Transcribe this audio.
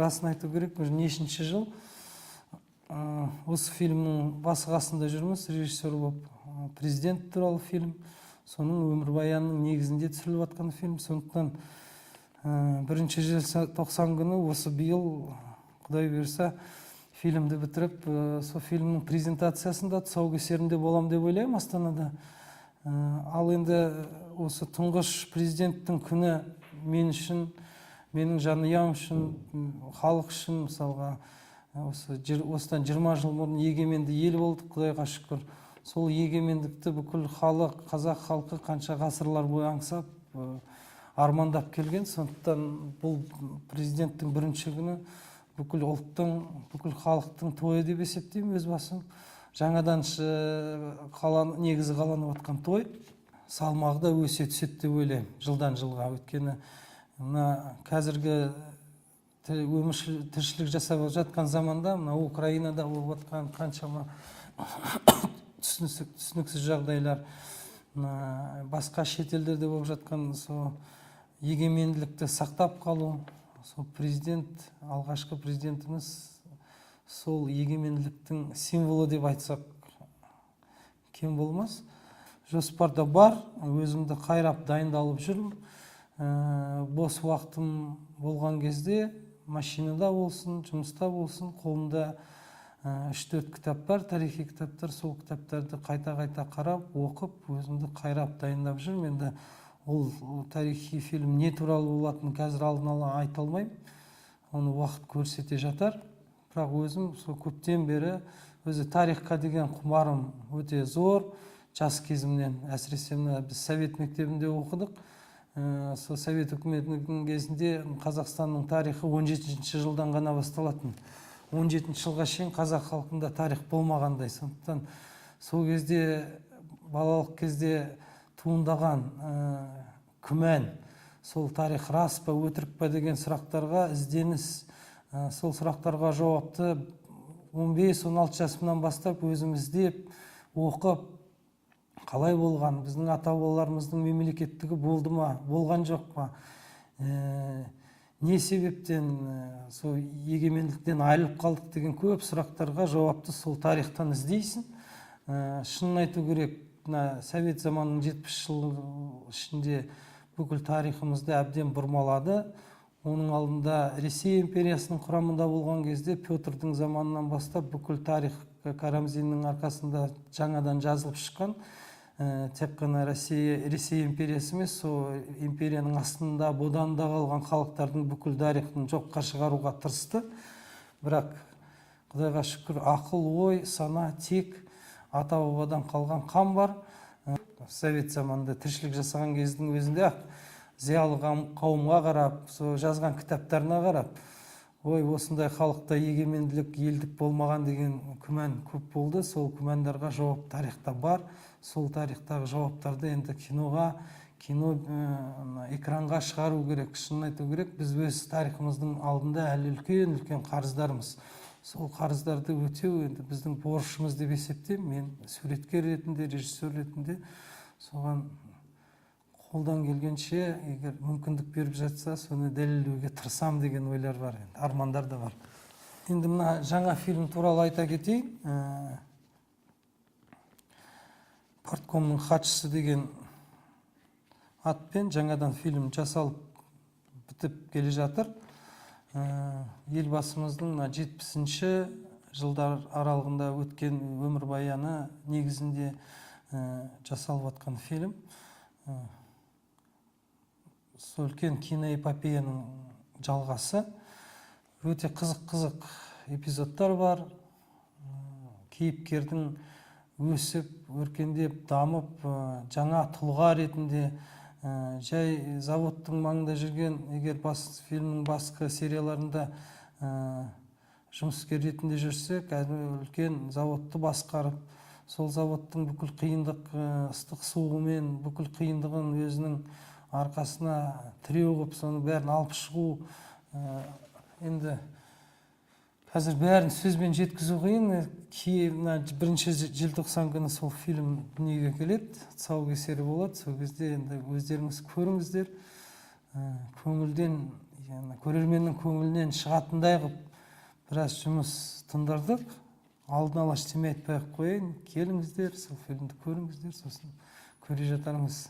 расын айту керек, уже нешінші жыл осы фильмнің басы қасында жүрміз, режиссер болып. Президент туралы фильм, соның өмірбаянының негізінде түсіріліп жатқан фильм. Сондықтан бірінші желтоқсан күні осы биыл, Құдай бұйырса, фильмді бітіріп, сол фильмнің презентациясында, тұсаукесерінде болам деп ойлаймын Астанада. Ал енді осы тұңғыш президенттің күні мен үшін, менің жанұям үшін, халық үшін, мысалға, осыдан 20 жыл бұрын егеменді ел болдық, Құдайға шүкір. Сол егемендікті бүкіл халық, қазақ халқы қанша ғасырлар бойы аңсап, армандап келген. Сондықтан бұл президенттің бірінші күні бүкіл ұлттың, бүкіл халықтың тойы деп есептеймін өз басым. Жаңадан негізі қаланып жатқан той. Салмағы да өсе түседі деп ойлаймын, жылдан жылға. Өйткені қазіргі тіршілік жасап жатқан заманда, Украинада болып жатқан қаншама түсініксіз жағдайлар, басқа шетелдерде болып жатқан сол егеменділікті сақтап қалу, сол президент, алғашқы президентіміз сол егеменділіктің символы деп айтсақ кем болмас. Жоспарда бар, өзімді қайрап дайындалып жүрмін. Бос уақытым болған кезде машинада болсын, жұмыста болсын, қолымда 3-4 кітап бар, тарихи кітаптар. Сол кітаптарды қайта-қайта қарап, оқып, өзімді қайрап дайындап жүрмін. Енді ол тарихи фильм не туралы болатынын қазір алдын ала айта алмаймын. Оны уақыт көрсете жатар. Бірақ өзім сол көптен бері өзі тарихқа деген құмарым өте зор. Жас кезімнен, әсіресе біз Совет мектебінде оқыдық. Сол Совет үкіметінің кезінде Қазақстанның тарихы 17-ші жылдан ғана басталатын. 17-ші жылға шейін қазақ халқында тарих болмағандай. Сондықтан сол кезде, балалық кезде туындаған күмән, сол тарих рас па, өтірік па деген сұрақтарға ізденіс, сол сұрақтарға жауапты 15-16 жасымнан бастап өзім іздеп, оқып, қалай болған, біздің ата-бабаларымыздың мемлекеттігі болды ма, болған жоқ па, не себептен сол егемендіктен айырылып қалдық деген көп сұрақтарға жауапты сол тарихтан іздейсің. Шынын айту керек, Совет заманының 70 жыл ішінде бүкіл тарихымызды әбден бұрмалады. Оның алдында Ресей империясының құрамында болған кезде Петрдің заманынан бастап бүкіл тарих Карамзиннің арқасында жаңадан жазылып шыққан. Тек қана Ресей империясы емес, сол империяның астында, боданда қалған халықтардың бүкіл тарихын жоққа шығаруға тырысты. Бірақ Құдайға шүкір, ақыл, ой, сана тек ата-бабадан қалған қан бар. Совет заманында тіршілік жасаған кездің өзінде зиялы қауымға қарап, жазған кітаптарына қарап, ой, осындай халықта егеменділік, елдік болмаған деген күмән көп болды. Сол күмәндарға жауап тарихта бар. Сол тарихтағы жауаптарды енді кино экранға шығару керек. Шынын айту керек, біз өз тарихымыздың алдында әлі үлкен қарыздармыз. Сол қарыздарды өтеу енді біздің борышымыз деп есептеймін. Мен суреткер ретінде, режиссер ретінде соған қолдан келгенше, егер мүмкіндік беріп жатса, соны дәлелдеуге тырысам деген ойлар бар, армандар да бар. Енді мына жаңа фильм туралы айта кетейін. Парткомның хатшысы деген атпен жаңадан фильм жасалып бітіп келе жатыр. Елбасымыздың 70-ші жылдар аралығында өткен өмірбаяны негізінде жасалып жатқан фильм. Сол үлкен киноэпопеяның жалғасы. Өте қызық эпизодтар бар. Кейіпкердің өсіп, өркендеп, дамып, жаңа тұлға ретінде, жай заводтың маңында жүрген, егер фильмнің басқа серияларында жұмыскер ретінде жүрсе, кәдімгі үлкен заводты басқарып, сол заводтың бүкіл қиындық, ыстық суығымен бүкіл қиындығын өзінің арқасына тіреу қылып, соның бәрін алып шығу. Енді қазір бәрін сөзбен жеткізу қиын. Бірінші желтоқсан күні сол фильм дүниеге келеді, тұсаукесері болады. Сол кезде енді өздеріңіз көріңіздер, көңілден көрерменнің көңілінен шығатындай қылып біраз жұмыс тындырдық. Алдын ала ештеме айтпай ақ қояйын, келіңіздер, сол фильмді көріңіздер, сосын көре жатармыз.